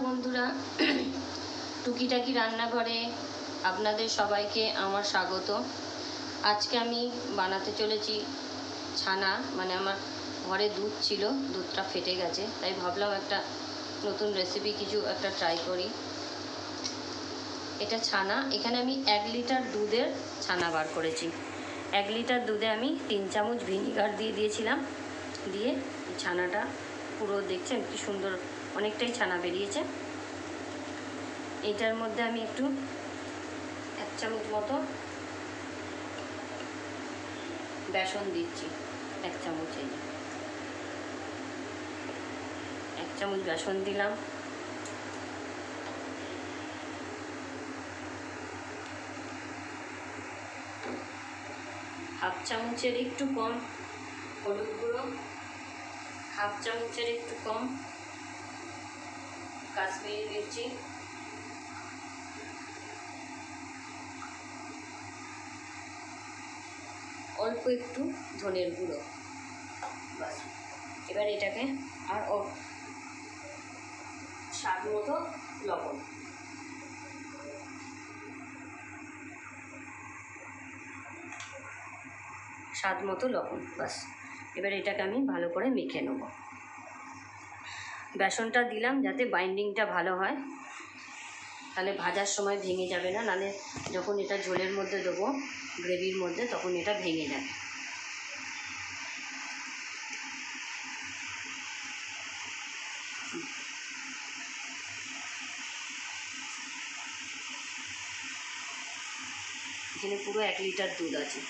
বন্ধুরা, টুকিটাকি রান্নাঘরে আপনাদের সবাইকে আমার স্বাগত। আজকে আমি বানাতে চলেছি ছানা। মানে আমার ঘরে দুধ ছিল, দুধটা ফেটে গেছে, তাই ভাবলাম একটা নতুন রেসিপি কিছু একটা ট্রাই করি। এটা ছানা। এখানে আমি 1 লিটার দুধের ছানা বার করেছি। 1 লিটার দুধে আমি 3 চামচ ভিনিগার দিয়ে দিয়েছিলাম। দিয়ে ছানাটা পুরো দেখছেন কি সুন্দর, অনেকটাই ছানা বেরিয়েছে। এইটার মধ্যে আমি একটু 1 চামচ মতো বেসন দিচ্ছি। 1 চামচ, এই 1 চামচ বেসন দিলাম। হাফ চামচের একটু কম হলুদ গুঁড়ো, হাফ চামচের একটু কম কাশ্মীরি মির্চি, অল্প একটু ধনের গুঁড়ো। বাস, এবার এটাকে আর স্বাদ মতো লবণ। স্বাদ মতো লবণ, বাস। এবার এটাকে আমি ভালো করে মেখে নেব। বেসনটা দিলাম যাতে বাইন্ডিংটা ভালো হয়, তাহলে ভাজার সময় ভেঙে যাবে না, নাহলে যখন এটা ঝোলের মধ্যে দেবো, গ্রেভির মধ্যে, তখন এটা ভেঙে যাবে। এখানে পুরো 1 লিটার দুধ আছে।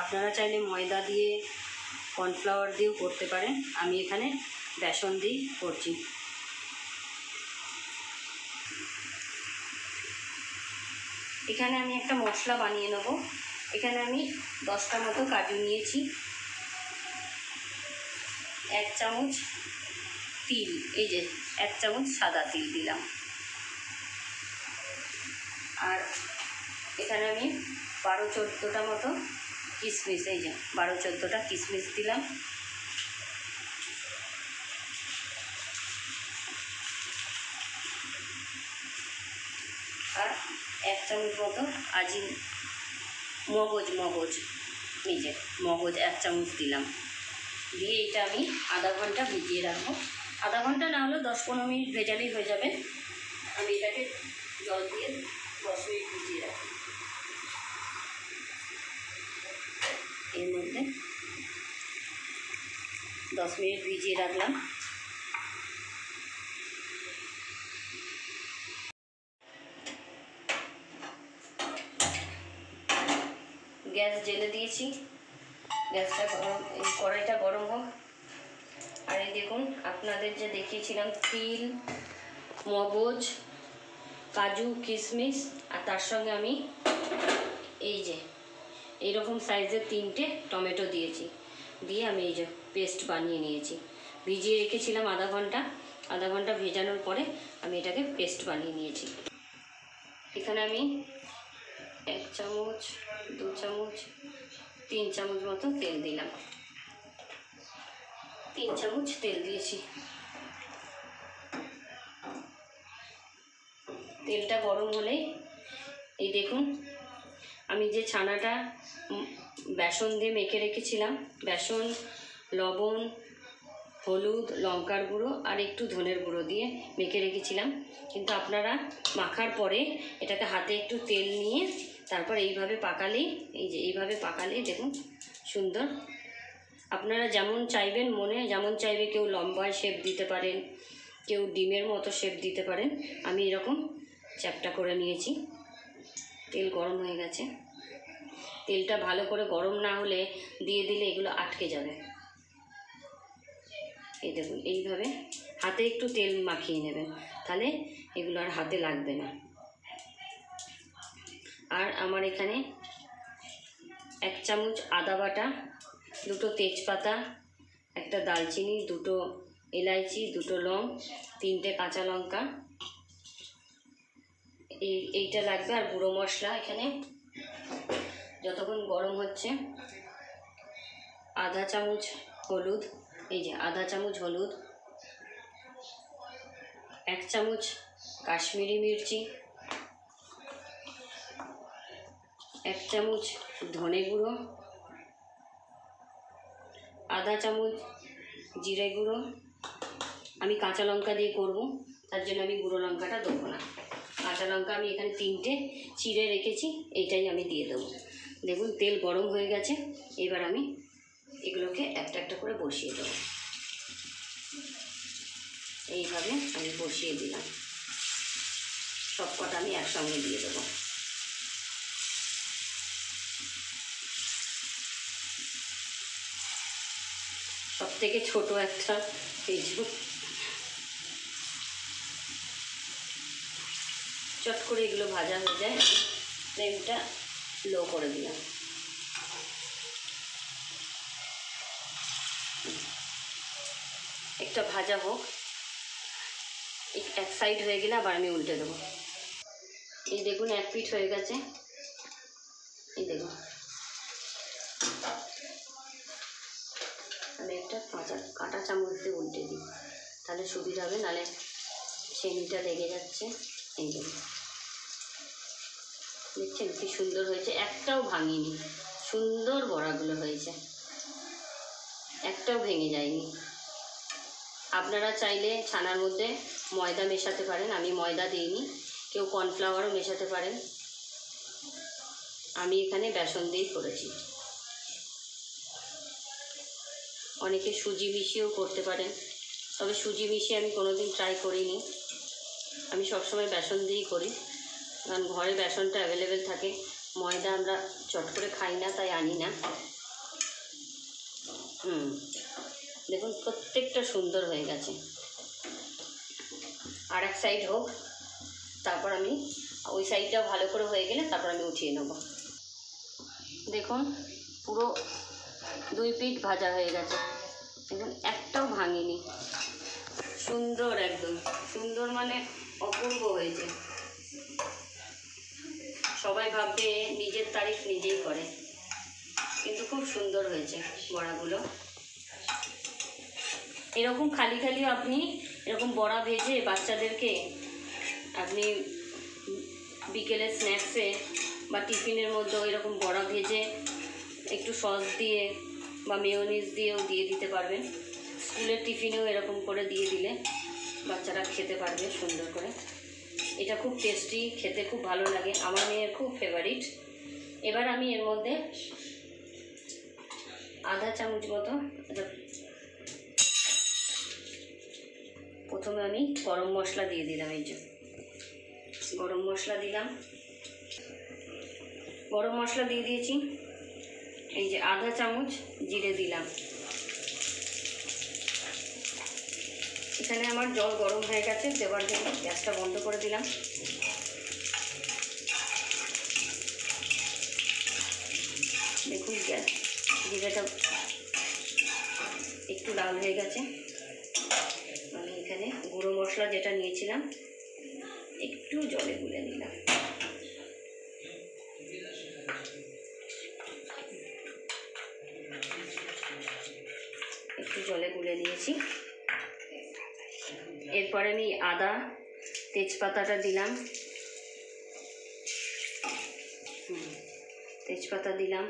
আপনারা চাইলে ময়দা দিয়ে, কর্নফ্লাওয়ার দিয়েও করতে পারেন। আমি এখানে বেসন দিয়েই করছি। এখানে আমি একটা মশলা বানিয়ে নেব। এখানে আমি 10টা মতো কাজু নিয়েছি, 1 চামচ তিল, এই যে 1 চামচ সাদা তিল দিলাম। আর এখানে আমি 12-14টা মতো কিশমিশ, এই যে 12-14টা কিশমিশ দিলাম। আর 1 চামচ মতো মগজ, এই যে মগজ 1 চামচ দিলাম। দিয়ে এটা আমি আধা ঘন্টা ভিজিয়ে রাখবো। আধা ঘন্টা না হলেও 10-15 মিনিট ভেজালেই হয়ে যাবে। আমি এটাকে জল দিয়ে 10 মিনিট ভিজিয়ে রাখি। এর মধ্যে 10 মিনিট ভিজিয়ে রাখলাম। গ্যাস জ্বেলে দিয়েছি, গ্যাসটা গরম, এই কড়াইটা গরম হোক। আর এই দেখুন, আপনাদের যে দেখিয়েছিলাম তিল, মগজ, কাজু, কিশমিশ, আর তার সঙ্গে আমি এই যে এইরকম সাইজের 3টে টমেটো দিয়েছি। দিয়ে আমি এই যে পেস্ট বানিয়ে নিয়েছি। ভিজিয়ে রেখেছিলাম আধা ঘন্টা ভেজানোর পরে আমি এটাকে পেস্ট বানিয়ে নিয়েছি। এখানে আমি 1 চামচ, 2 চামচ, 3 চামচ মতো তেল দিলাম। 3 চামচ তেল দিয়েছি। তেলটা গরম হলেই এই দেখুন, আমি যে ছানাটা বেসন দিয়ে মেখে রেখেছিলাম, বেসন, লবণ, হলুদ, লঙ্কার গুঁড়ো আর একটু ধনের গুঁড়ো দিয়ে মেখে রেখেছিলাম। কিন্তু আপনারা মাখার পরে এটাকে হাতে একটু তেল নিয়ে তারপর এইভাবে পাকালেই, এই যে এইভাবে পাকালেই দেখুন সুন্দর। আপনারা যেমন চাইবেন, মনে যেমন চাইবে, কেউ লম্বা শেপ দিতে পারেন, কেউ ডিমের মতো শেপ দিতে পারেন। আমি এরকম চ্যাপটা করে নিয়েছি। তেল গরম হয়ে গেছে। তেলটা ভালো করে গরম না হলে দিয়ে দিলে এগুলো আটকে যাবে। এই দেখুন, এইভাবে হাতে একটু তেল মাখিয়ে নেবেন, তাহলে এগুলো আর হাতে লাগবে না। আর আমার এখানে 1 চামচ আদা বাটা, 2টো তেজপাতা, একটা দালচিনি, 2টো এলাইচি, 2টো লং, 3টে কাঁচা লঙ্কা, এইটা লাগবে। আর গুঁড়ো মশলা এখানে যতক্ষণ গরম হচ্ছে, আধা চামচ হলুদ, এই যে আধা চামচ হলুদ, 1 চামচ কাশ্মীরি মির্চি, 1 চামচ ধনে গুঁড়ো, আধা চামচ জিরে গুঁড়ো। আমি কাঁচা লঙ্কা দিয়ে করব, তার জন্য আমি গুঁড়ো লঙ্কাটা দেবো না। কাঁচা লঙ্কা আমি এখানে 3টে চিড়ে রেখেছি, এইটাই আমি দিয়ে দেবো। দেখুন তেল গরম হয়ে গেছে। এবার আমি এগুলোকে একটা একটা করে বসিয়ে দেবো। এইভাবে আমি বসিয়ে দিলাম, সব কটা আমি একসঙ্গে দিয়ে দেবো। সব থেকে ছোটো একটা পেঁয়াজ, চট করে এগুলো ভাজা হয়ে যায়। ফ্লেমটা লো করে দিলাম। একটা ভাজা হোক, এক সাইড হয়ে গেলে আবার আমি উল্টে দেবো। এই দেখুন 1 পিঠ হয়ে গেছে। এই দেখুন, আমি একটা কাঁটা চামচ দিয়ে উল্টে দিই, তাহলে সুবিধা হবে, নাহলে ছেনিটা লেগে যাচ্ছে। এই দেখুন, দেখছেন কি সুন্দর হয়েছে, একটাও ভাঙিনি, সুন্দর বড়াগুলো হয়েছে, একটাও ভেঙে যায়নি। আপনারা চাইলে ছানার মধ্যে ময়দা মেশাতে পারেন, আমি ময়দা দিইনি। কেউ কর্নফ্লাওয়ারও মেশাতে পারেন, আমি এখানে বেসন দিয়েই করেছি। অনেকে সুজি মিশিয়েও করতে পারেন, তবে সুজি মিশিয়ে আমি কোনোদিন ট্রাই করিনি। আমি সবসময় বেসন দিয়েই করি, কারণ ঘরে বেসনটা অ্যাভেলেবেল থাকে। ময়দা আমরা চট করে খাই না, তাই আনি না। দেখুন প্রত্যেকটা সুন্দর হয়ে গেছে। আর এক সাইড হোক, তারপর আমি ওই সাইডটাও ভালো করে হয়ে গেলে তারপর আমি উঠিয়ে নেব। দেখুন পুরো 2 পিঠ ভাজা হয়ে গেছে, দেখুন একটাও ভাঙিনি, সুন্দর, একদম সুন্দর, মানে অপূর্ব হয়েছে। সবাই ভাববে নিজের তারিফ নিজেই করে, কিন্তু খুব সুন্দর হয়েছে বড়াগুলো। এরকম খালি খালিও আপনি এরকম বড়া ভেজে বাচ্চাদেরকে আপনি বিকেলে স্ন্যাক্সে বা টিফিনের মধ্যেও এরকম বড়া ভেজে একটু সস দিয়ে বা মেয়োনিজ দিয়েও দিয়ে দিতে পারবেন। স্কুলের টিফিনেও এরকম করে দিয়ে দিলে বাচ্চারা খেতে পারবে সুন্দর করে। এটা খুব টেস্টি, খেতে খুব ভালো লাগে, আমার মেয়ের খুব ফেভারিট। এবার আমি এর মধ্যে আধা চামচ মতো, প্রথমে আমি গরম মশলা দিয়ে দিলাম। এই যে গরম মশলা দিলাম, গরম মশলা দিয়ে দিয়েছি। এই যে আধা চামচ জিরে দিলাম। এখানে আমার জল গরম হয়ে গেছে, দেওয়ার জন্য গ্যাসটা বন্ধ করে দিলাম। দেখুন গ্যাস জিরেটা একটু লাল হয়ে গেছে। আমি এখানে গুঁড়ো মশলা যেটা নিয়েছিলাম একটু জলে গুলে নিলাম। একটু জলে গুলে নিয়েছি। এরপরে আমি আদা তেজপাতাটা দিলাম, তেজপাতা দিলাম,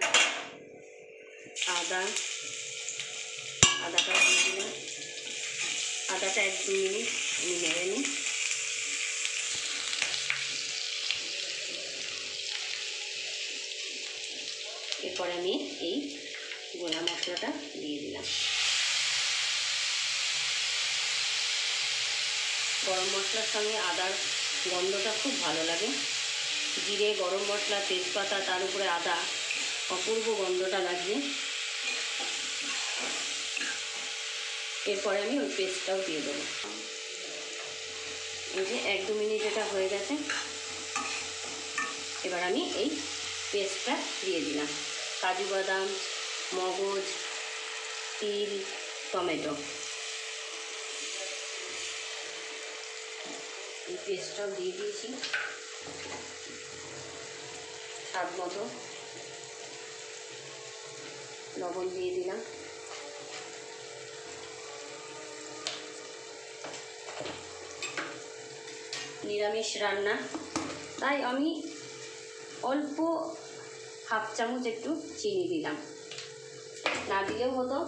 আদাটা দিয়ে দিলাম। আদাটা 1-2 মিনিট আমি নেড়ে নিই। এরপরে আমি এই গোলা মশলাটা দিয়ে দিলাম। গরম মশলার সঙ্গে আদার গন্ধটা খুব ভালো লাগে। জিরে, গরম মশলা, তেজপাতা, তার উপরে আদা, অপূর্ব গন্ধটা লাগবে। এরপরে আমি ওই পেস্টটাও দিয়ে দেবো। এই যে 1-2 মিনিট এটা হয়ে গেছে। এবার আমি এই পেস্টটা দিয়ে দিলাম। কাজু বাদাম, মগজ, তিল, টমেটো, এই পেস্টটাও দিয়ে দিয়েছি। স্বাদ মতো লবণ দিয়ে দিলাম। নিরামিষ রান্না, তাই আমি অল্প হাফ চামচ একটু চিনি দিলাম। না দিলেও হতো,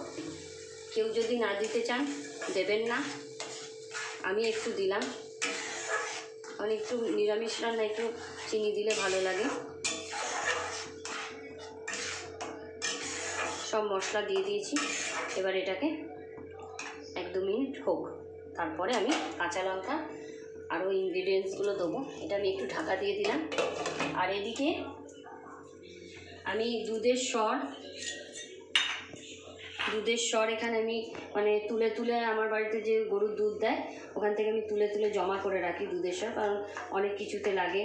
কেউ যদি না দিতে চান দেবেন না, আমি একটু দিলাম। কারণ একটু নিরামিষ রান্না একটু চিনি দিলে ভালো লাগে। সব মশলা দিয়ে দিয়েছি, এবার এটাকে 1-2 মিনিট হোক, তারপরে আমি কাঁচা লঙ্কা আরও ইনগ্রিডিয়েন্টসগুলো দেবো। এটা আমি একটু ঢাকা দিয়ে দিলাম। আর এদিকে আমি দুধের স্বর এখানে আমি মানে তুলে আমার বাড়িতে যে গরুর দুধ দেয় ওখান থেকে আমি তুলে জমা করে রাখি দুধের স্বর, কারণ অনেক কিছুতে লাগে।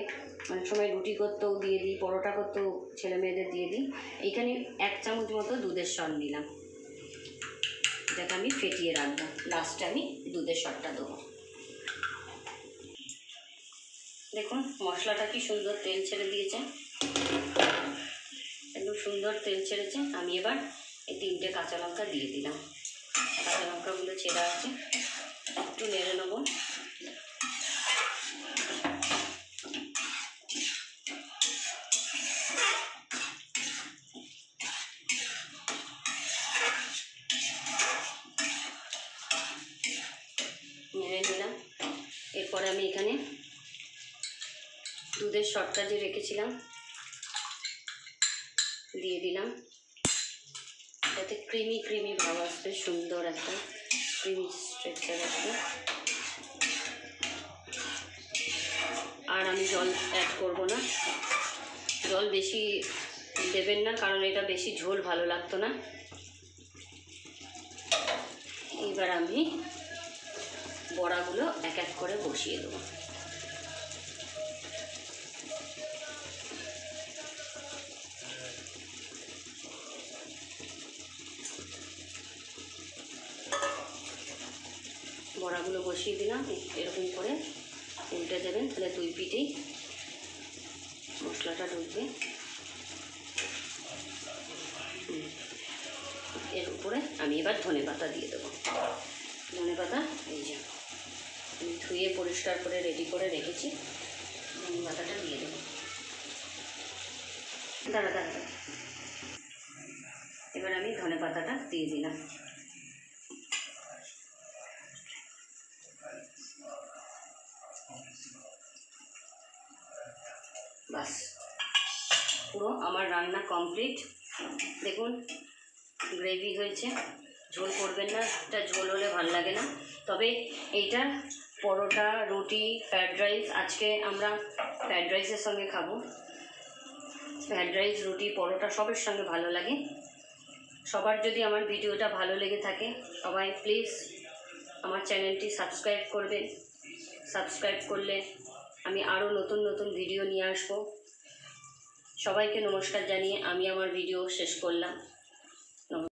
অনেক সময় রুটি করতেও দিয়ে দিই, পরোটা করতেও ছেলে মেয়েদের দিয়ে দিই। এইখানে 1 চামচ মতো দুধের স্বর নিলাম, এটাকে আমি ফেটিয়ে রাখবো। লাস্টে আমি দুধের স্বরটা দেবো। দেখুন মশলাটা কি সুন্দর তেল ছেড়ে দিয়েছে, একদম সুন্দর তেল ছেড়েছে। আমি এবার এই 3টে কাঁচা লঙ্কা দিয়ে দিলাম। কাঁচা লঙ্কাগুলো ছেড়া আছে, একটু নেড়ে নেবো। নেড়ে নিলাম। এরপরে আমি এখানে দুধের স্বরটা যে রেখেছিলাম দিয়ে দিলাম, যাতে ক্রিমি ভাব আসবে, সুন্দর একটা ক্রিমি স্ট্রাকচার আসবে। আর আমি জল অ্যাড করব না, জল বেশি দেবেন না, কারণ এটা বেশি ঝোল ভালো লাগতো না। এবার আমি বড়াগুলো এক এক করে বসিয়ে দেবো। বড়াগুলো বসিয়ে দিলাম, এরকম করে উল্টে দেবেন, তাহলে 2 পিঠেই মশলাটা ঢুকবে। এর উপরে আমি এবার ধনেপাতা দিয়ে দেবো। ধনেপাতা এই যে আমি ধুয়ে পরিষ্কার করে রেডি করে রেখেছি, ধনেপাতাটা দিয়ে দেবো। দাঁড়া, এবার আমি ধনেপাতাটা দিয়ে দিলাম। বাস, পুরো আমার রান্না কমপ্লিট। দেখুন গ্রেভি হয়েছে, ঝোল করবেন না, এটা ঝোল হলে ভালো লাগে না। তবে এইটা পরোটা, রুটি, ফ্রায়েড রাইস, আজকে আমরা ফ্রায়েড রাইসের সঙ্গে খাবো। ফ্রায়েড রাইস, রুটি, পরোটা সবের সঙ্গে ভালো লাগে। সবার যদি আমার ভিডিওটা ভালো লেগে থাকে, সবাই প্লিজ আমার চ্যানেলটি সাবস্ক্রাইব করবেন। সাবস্ক্রাইব করলে আমি আরও নতুন ভিডিও নিয়ে আসবো। সবাইকে নমস্কার জানিয়ে আমি আমার ভিডিও শেষ করলাম।